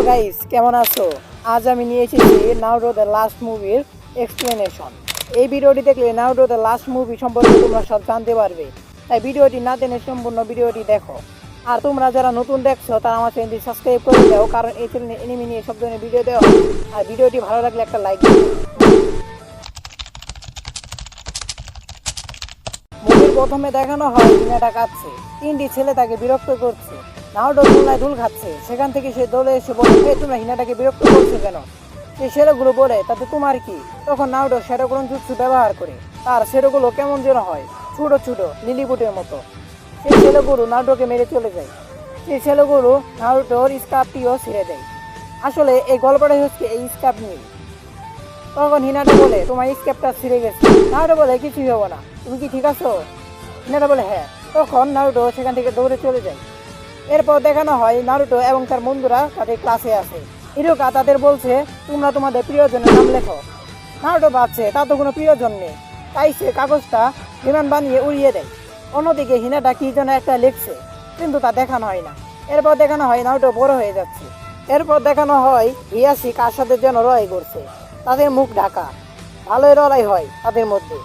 Guys, কেমন আছো? আজ আমি নিয়ে এসেছি নারুটো দ্য লাস্ট মুভির এক্সপ্লেনেশন। এই ভিডিওটি দেখলে নারুটো দ্য লাস্ট মুভি সম্পর্কে তোমরা সব জানতে পারবে। তাই ভিডিওটি না টেনে সম্পূর্ণ ভিডিওটি দেখো। আর তোমরা যারা নতুন দেখছো তারা আমার চ্যানেলটি সাবস্ক্রাইব করে দাও, কারণ এই চ্যানেলে এনিমি নিয়ে সব ধরনের ভিডিও দেওয়া হয়। আর ভিডিওটি ভালো লাগলে একটা লাইক দিও। মুভির প্রথমে দেখানো হয় হিনাটা কাঁদছে, তিনটি ছেলে তাকে বিরক্ত করছে। নারুটো দোলনায় দুল খাচ্ছে, সেখান থেকে সে দৌড়ে এসে বলে, তোমরা হিনাটাকে বিরক্ত করছো কেন? সেই শেরোগুলো বলে, তাতে তোমার কি? তখন নারুটো শেরোগ্রন জুৎসু ব্যবহার করে। তার শেরোগুলো কেমন যেন হয়, ছোট ছোট লিলিপুটের মতো। সেই ছেলেগুলো নারুটোকে মেরে চলে যায়। সেই ছেলেগুলো নারুটোর স্কার্ফটিও ছিঁড়ে দেয়। আসলে এই গল্পটাই হচ্ছে এই স্কার্ফ নিয়ে। তখন হিনাটা বলে, তোমার স্কার্ফটা ছিঁড়ে গেছে। নারুটো বলে, কিছুই হবো না, তুমি কি ঠিক আছো? হিনাটা বলে, হ্যাঁ। তখন নারুটো সেখান থেকে দৌড়ে চলে যায়। এরপর দেখানো হয় নারুটো এবং তার বন্ধুরা তাদের ক্লাসে আছে। ইরোকা তাদের বলছে, তোমরা তোমাদের প্রিয়জনের নাম লেখো। নারুটো ভাবছে তা তো কোনো প্রিয়জন নেই, তাই সে কাগজটা বিমান বানিয়ে উড়িয়ে দেয়। অন্যদিকে হিনাটা কি যেন একটা লিখছে, কিন্তু তা দেখানো হয় না। এরপর দেখানো হয় নারুটো বড় হয়ে যাচ্ছে। এরপর দেখানো হয় হিয়াশি কার সাথে যেন লড়াই করছে, তাদের মুখ ঢাকা। ভালোই লড়াই হয় তাদের মধ্যে,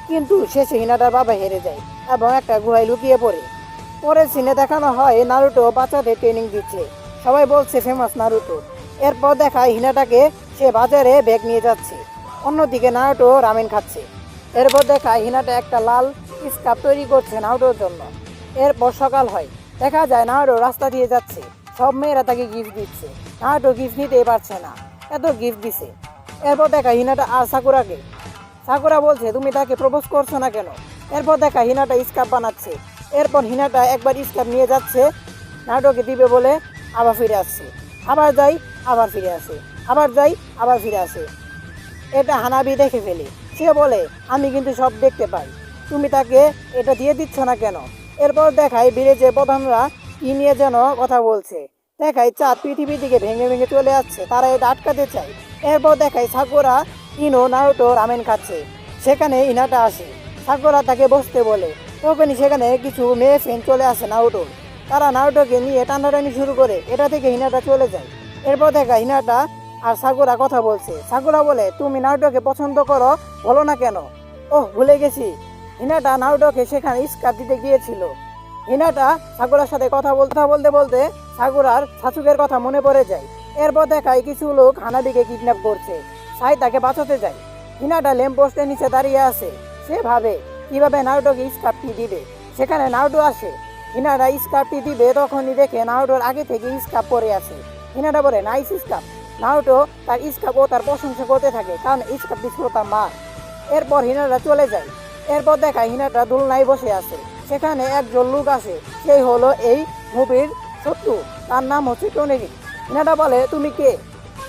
কিন্তু শেষে হিনাটার বাবা হেরে যায় এবং একটা গুহায় লুকিয়ে পড়ে। পরের সিনে দেখানো হয় নারুটো বাচ্চাদের ট্রেনিং দিচ্ছে, সবাই বলছে ফেমাস নারুটো। এরপর দেখায় হিনাটাকে সে বাজারে ব্যাগ নিয়ে যাচ্ছে, অন্যদিকে নারুটো রামেন খাচ্ছে। এরপর দেখায় হিনাটা একটা লাল স্কার্ফ তৈরি করছে নারুটোর জন্য। এরপর সকাল হয়, দেখা যায় নারুটো রাস্তা দিয়ে যাচ্ছে, সব মেয়েরা তাকে গিফট দিচ্ছে। নারুটো গিফট নিতেই পারছে না, এত গিফট দিছে। এরপর দেখায় হিনাটা আর সাকুরাকে। সাকুরা বলছে, তুমি তাকে প্রপোজ করছো না কেন? এরপর দেখা হিনাটা স্কার্ফ বানাচ্ছে। এরপর হিনাটা একবার স্কার্ফ নিয়ে যাচ্ছে নারুটোকে দিবে বলে, আবার ফিরে আসছে। আবার যাই, আবার ফিরে আসে, আবার যাই, আবার ফিরে আসে। এটা হানাবি দেখে ফেলে। সে বলে, আমি কিন্তু সব দেখতে পাই, তুমি তাকে এটা দিয়ে দিচ্ছ না কেন? এরপর দেখায় বিলেজের প্রধানরা কি নিয়ে যেন কথা বলছে। দেখায় চাঁদ পৃথিবীর দিকে ভেঙে ভেঙে চলে যাচ্ছে, তারা এটা আটকাতে চায়। এরপর দেখায় সাকুরা ইনো নারুটো রামেন খাচ্ছে, সেখানে ইনাটা আসে। সাকুরা তাকে বসতে বলে, তখনই সেখানে কিছু মেয়ে ফ্রেন্ড চলে আসে নারুটোর। তারা নারুটোকে নিয়ে টানাটানি শুরু করে, এটা থেকে হিনাটা চলে যায়। এরপর দেখা হিনাটা আর সাকুরা কথা বলছে। সাকুরা বলে, তুমি নারুটোকে পছন্দ করো, বলো না কেন? ওহ, ভুলে গেছি, হিনাটা নারুটোকে সেখানে স্কার্ফ দিতে গিয়েছিল। হিনাটা সাকুরার সাথে কথা বলতে বলতে সাকুরার সাসুকের কথা মনে পড়ে যায়। এরপর দেখায় কিছু লোক হানাবিকে কিডন্যাপ করছে, সাই তাকে বাঁচাতে যায়। হিনাটা ল্যাম্পপোস্টের নিচে দাঁড়িয়ে আছে, সে ভাবে কিভাবে নারুটোকে স্কার্ফটি দিবে। সেখানে নারুটো আসে, হিনাটা স্কার্ফটি দিবে, তখনই দেখে নারুটোর আগে থেকে স্কার্ফ পরে আছে। হিনাটা বলে, নাইস স্কার্ফ। নারুটো তার স্কার্ফ ও তার প্রশংসা করতে থাকে, কারণ স্কার্ফটি ছিল তার মা। এরপর হিনাটা চলে যায়। এরপর দেখায় হিনাটা দোলনায় বসে আছে, সেখানে একজন লোক আসে, সেই হলো এই মুভির শত্রু, তার নাম হচ্ছে টনেরি। হিনাটা বলে, তুমি কে?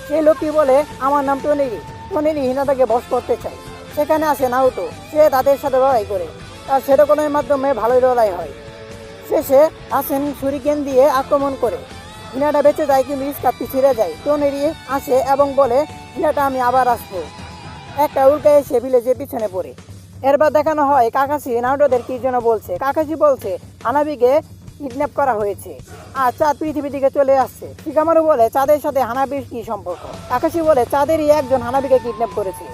সেই লোকটি বলে, আমার নাম টনেরি। টনেরি হিনাটাকে বশ করতে চায়। সেখানে আসে নারুটো, সে তাদের সাথে লড়াই করে, তার সেরকমের মাধ্যমে ভালোই লড়াই হয়। শেষে আসেন সুরিকেন দিয়ে আক্রমণ করে। হিনাটা বেঁচে যায়, কিন্তু স্কার্ফটি ছিঁড়ে যায়। টনেরি আসে এবং বলে, হিনাটা আমি আবার আসবো। একটা উল্কা এসে ভিলেজের পিছনে পড়ে। এরপর দেখানো হয় কাকাশি নারুটোদের কি যেন বলছে। কাকাশি বলছে হানাবিকে কিডন্যাপ করা হয়েছে আর চাঁদ পৃথিবীর দিকে চলে আসছে। শিকামারু বলে, চাঁদের সাথে হানাবির কি সম্পর্ক? কাকাশি বলে, চাঁদেরই একজন হানাবিকে কিডন্যাপ করেছে।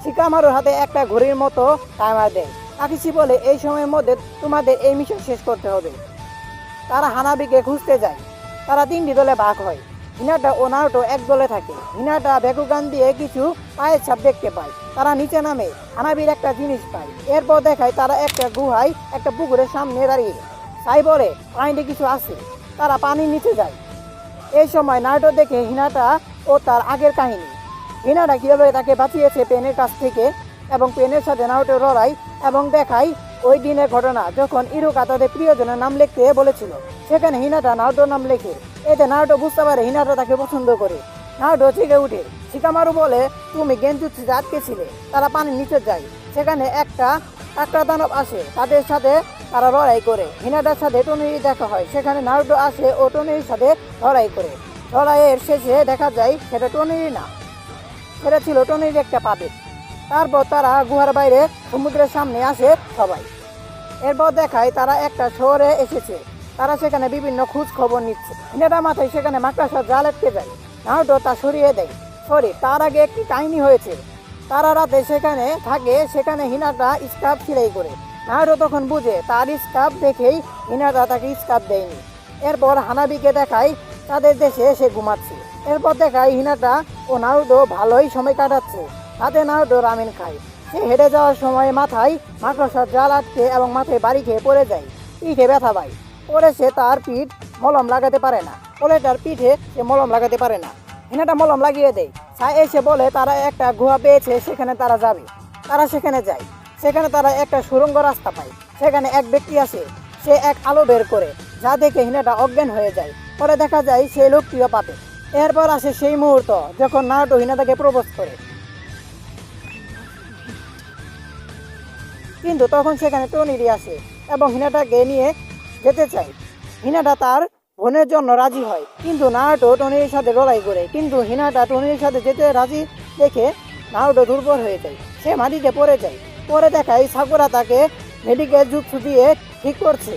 শিকামারুর হাতে একটা ঘড়ির মতো টাইমার দেয়। কাকাশি বলে, এই সময়ের মধ্যে তোমাদের এই মিশন শেষ করতে হবে। তারা হানাবিকে খুঁজতে যায়। তারা তিনটি দলে ভাগ হয়। হিনাটা ও নারুটো এক দলে থাকে। হিনাটা বেকুগান দিয়ে কিছু পায়ের ছাপ দেখতে পায়। তারা নিচে নামে, হানাবির একটা জিনিস পায়। এরপর দেখায় তারা একটা গুহায় একটা পুকুরের সামনে দাঁড়িয়ে। সাই বলে, পানিতে কিছু আছে। তারা পানির নিচে যায়। এই সময় নারুটো দেখে হিনাটা ও তার আগের কাহিনী। হিনাটা কীভাবে তাকে বাঁচিয়েছে পেনের কাছ থেকে, এবং পেনের সাথে নারুটোর লড়াই, এবং দেখায় ওই দিনের ঘটনা যখন ইরোকা তাদের প্রিয়জনের নাম লিখতে বলেছিল। সেখানে হিনাটা নারুটোর নাম লেখে। এতে নারুটো বুঝতে পারে হিনাটা তাকে পছন্দ করে। নারুটো জেগে উঠে। শিকামারু বলে, তুমি গেনজুৎসুতে আটকে ছিলে। তারা পানির নিচে যায়। সেখানে একটা কাকড়া দানব আসে, তাদের সাথে তারা লড়াই করে। হিনাটার সাথে টনেরি দেখা হয়। সেখানে নারুটো আসে ও টনেরির সাথে লড়াই করে। লড়াইয়ের শেষে দেখা যায় সেটা টনেরি না, সেটা ছিল টনেরির একটা পাপেট। তারপর তারা গুহার বাইরে সমুদ্রের সামনে আসে সবাই। এরপর দেখায় তারা একটা শহরে এসেছে। তারা সেখানে বিভিন্ন খোঁজ খবর নিচ্ছে। হিনাটা মাথায় সেখানে মাকড়াসার জাল আটকে যায়। নারুটো তা সরিয়ে দেয়। সরি, তার আগে একটি কাহিনী হয়েছে। তারা রাতে সেখানে থাকে, সেখানে হিনাটা স্কার্ফ সেলাই করে। নারুটো তখন বুঝে তার স্কার্ফ দেখেই হিনাটা তাকে স্কার্ফ দেয়নি। এরপর হানাবিকে দেখায় তাদের দেশে সে ঘুমাচ্ছে। এরপর দেখায় হিনাটা ও নারুটো ভালোই সময় কাটাচ্ছে। রাতে নারুটো রামেন খায়। সে হেঁটে যাওয়ার সময় মাথায় মাকড়সার জাল আটকে এবং মাথায় বাড়ি খেয়ে পড়ে যায়। পিঠে ব্যথা পায়। পরে সে তার পিঠ মলম লাগাতে পারে না। বলে তার পিঠে সে মলম লাগাতে পারে না। হিনাটা মলম লাগিয়ে দেয়। সাই এসে বলে তারা একটা গুহা পেয়েছে, সেখানে তারা যাবে। তারা সেখানে যায়। সেখানে তারা একটা সুড়ঙ্গ রাস্তা পায়। সেখানে এক ব্যক্তি আসে। সে এক আলো বের করে, যা দেখে হিনাটা অজ্ঞান হয়ে যায়। পরে দেখা যায় সেই লোকটিও পাবে। এরপর আসে সেই মুহূর্ত যখন নারুটো হিনাটাকে প্রপোজ করে। কিন্তু তখন সেখানে টনিরি আসে এবং হিনাটাকে নিয়ে যেতে চায়। হিনাটা তার বোনের জন্য রাজি হয়, কিন্তু নারুটো টনিরির সাথে লড়াই করে। কিন্তু হিনাটা টনিরির সাথে যেতে রাজি দেখে নারুটো দুর্বল হয়ে যায়। সে মাটিতে পড়ে যায়। পরে দেখায় সাকুরা তাকে মেডিকেল জুৎসু দিয়ে ঠিক করছে।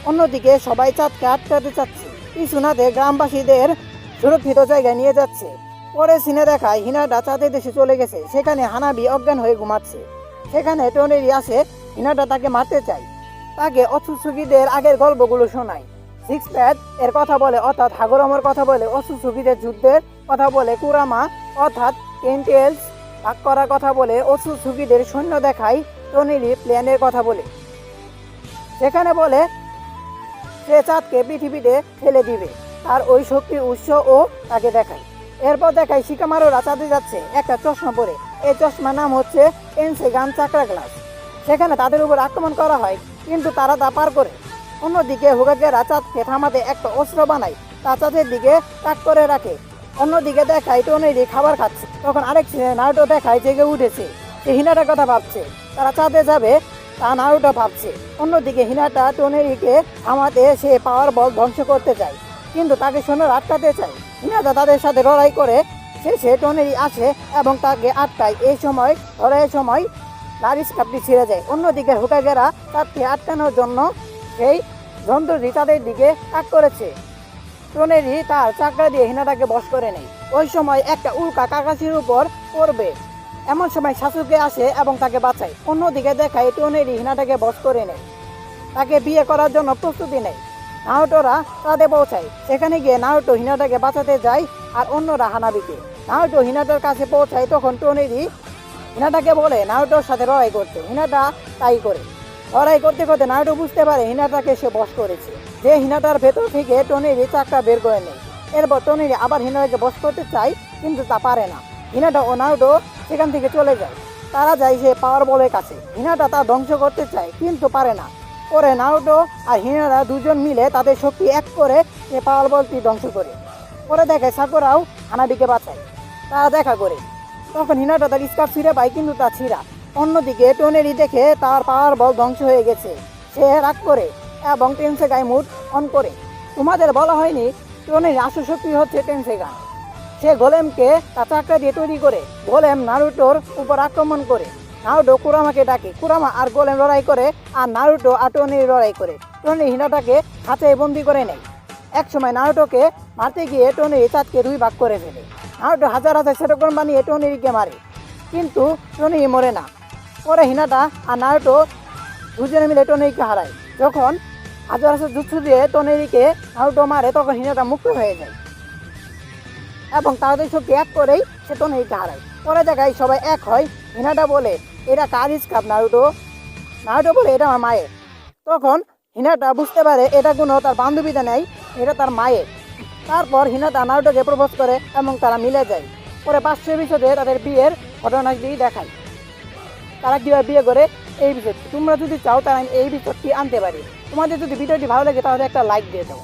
অন্যদিকে সবাই চাঁদকে আটকাতে চাচ্ছে। পিছুনাতে গ্রামবাসীদের সুরক্ষিত জায়গায় নিয়ে যাচ্ছে। পরে সিনে দেখায় হিনাটা চাঁদের দেশে চলে গেছে। সেখানে হানাবি অজ্ঞান হয়ে ঘুমাচ্ছে। সেখানে টনিরি আসে। হিনাটা তাকে মারতে চায়। তাকে অসুসুগিদের আগের গল্পগুলো শোনায়। সিক্স প্যাড এর কথা বলে, অর্থাৎ হাগরমের কথা বলে। অসুসুগিদের যুদ্ধের কথা বলে। কুরামা অর্থাৎ টেন্টেলস ভাগ করার কথা বলে। অসুসুগিদের সৈন্য দেখায়। টনিরি প্ল্যানের কথা বলে। সেখানে বলে সে চাঁদকে পৃথিবীতে ফেলে দিবে। তার ওই শক্তির উৎস ও তাকে দেখায়। এরপর দেখায় শিকামারুরা চাঁদে যাচ্ছে একটা চশমা পরে। এই চশমার নাম হচ্ছে টেনসেগান চাকরা গ্লাস। সেখানে তাদের উপর আক্রমণ করা হয়, কিন্তু তারা তা পার করে। অন্যদিকে হোকাগেরা চাঁদকে থামাতে একটা অস্ত্র বানায়, তা চাঁদের দিকে তাক করে রাখে। অন্যদিকে দেখায় টনিরি খাবার খাচ্ছে। তখন আরেক নারুটো দেখায় জেগে উঠেছে। সে হিনাটার কথা ভাবছে। তারা চাঁদে যাবে তা নারুটো ভাবছে। অন্যদিকে হিনাটা টনিরিকে থামাতে সে পাওয়ার বল ধ্বংস করতে চায়, কিন্তু তাকে সৈন্যরা আটকাতে চায়। হিনাটা তাদের সাথে লড়াই করে। শেষে টনিরি আসে এবং তাকে আটকায়। এই সময় লড়াইয়ের সময় তার স্কার্ফটি ছিঁড়ে যায়। অন্যদিকে হোকাগেরা তাকে আটকানোর জন্য সেই যন্ত্রটি তাদের দিকে তাক করেছে। টনিরি তার চাকরা দিয়ে হিনাটাকে বশ করে নেয়। ওই সময় একটা উল্কা কাকাশির উপর পড়বে। এমন সময় সাসুকে আসে এবং তাকে বাঁচায়। অন্যদিকে দেখায় টনিরি হিনাটাকে বশ করে নেয়। তাকে বিয়ে করার জন্য প্রস্তুতি নেয়। নারুটোরা চাঁদে পৌঁছায়। সেখানে গিয়ে নারুটো হিনাটাকে বাঁচাতে যায়, আর অন্যরা হানাবিকে। নারুটো হিনাটার কাছে পৌঁছায়। তখন টনিরি হিনাটাকে বলে নারুটোর সাথে লড়াই করতে। হিনাটা তাই করে। লড়াই করতে করতে নারুটো বুঝতে পারে হিনাটাকে সে বশ করেছে। যে হিনাটার ভেতর থেকে টনিরি চাকরা বের করে নেয়। এরপর টনিরি আবার হিনাটাকে বশ করতে চায়, কিন্তু তা পারে না। হিনাটা ও নারুটো সেখান থেকে চলে যায়। তারা যায় সে পাওয়ার বলের কাছে। হিনাটা তা ধ্বংস করতে চায়, কিন্তু পারে না। পরে নারুটো আর হিনাটা দুজন মিলে তাদের শক্তি এক করে সে পাওয়ার বলটি ধ্বংস করে। পরে দেখায় সাকুরাও হানাবিকে বাঁচায়। তারা দেখা করে। তখন হিনাটা তার স্কার্ফ ছিঁড়ে পায়, কিন্তু তা ছিঁড়া। অন্যদিকে টনিরি দেখে তার পাওয়ার বল ধ্বংস হয়ে গেছে। সে রাগ করে এবং টেনসেগাই মুড অন করে। তোমাদের বলা হয়নি টনির আসল শক্তি হচ্ছে টেনসেগান। সে গোলেমকে তার চাকরা দিয়ে তৈরি করে। গোলেম নারুটোর উপর আক্রমণ করে। নারুটো কুরামাকে ডাকে। কুরামা আর গোলেম লড়াই করে, আর নারুটো আর টনির লড়াই করে। টনি হিনাটাকে খাঁচায় বন্দি করে নেয়। এক সময় নারুটোকে মারতে গিয়ে টনির চাঁদকে দুই ভাগ করে ফেলে। নারুটো হাজার হাজার সেরকম বানিয়ে টনিরিকে মারে, কিন্তু টনিরি মরে না। পরে হিনাটা আর নারুটো দুজনে মিলে টনিরিকে হারায়। যখন হাজার হাজার জুৎসু দিয়ে টনিরিকে নারুটো মারে, তখন হিনাটা মুক্ত হয়ে যায় এবং তাদের শক্তি এক করেই সে টনিরিকে হারায়। পরে দেখায় সবাই এক হয়। হিনাটা বলে এটা কার স্কার্ফ নারুটো? নারুটো বলে এটা আমার মায়ের। তখন হিনাটা বুঝতে পারে এটা কোনো তার বান্ধবীতে নেই, এটা তার মায়ের। তারপর হিনাটা নারুটোকে প্রপোজ করে এবং তারা মিলে যায়। পরে 500 এপিসোডে তাদের বিয়ের ঘটনাটি দেখায়। তারা কীভাবে বিয়ে করে এই বিষয়টি। তোমরা যদি চাও তাহলে আমি এই বিষয়টি আনতে পারি। তোমাদের যদি ভিডিওটি ভালো লাগে তাহলে একটা লাইক দিয়ে দাও।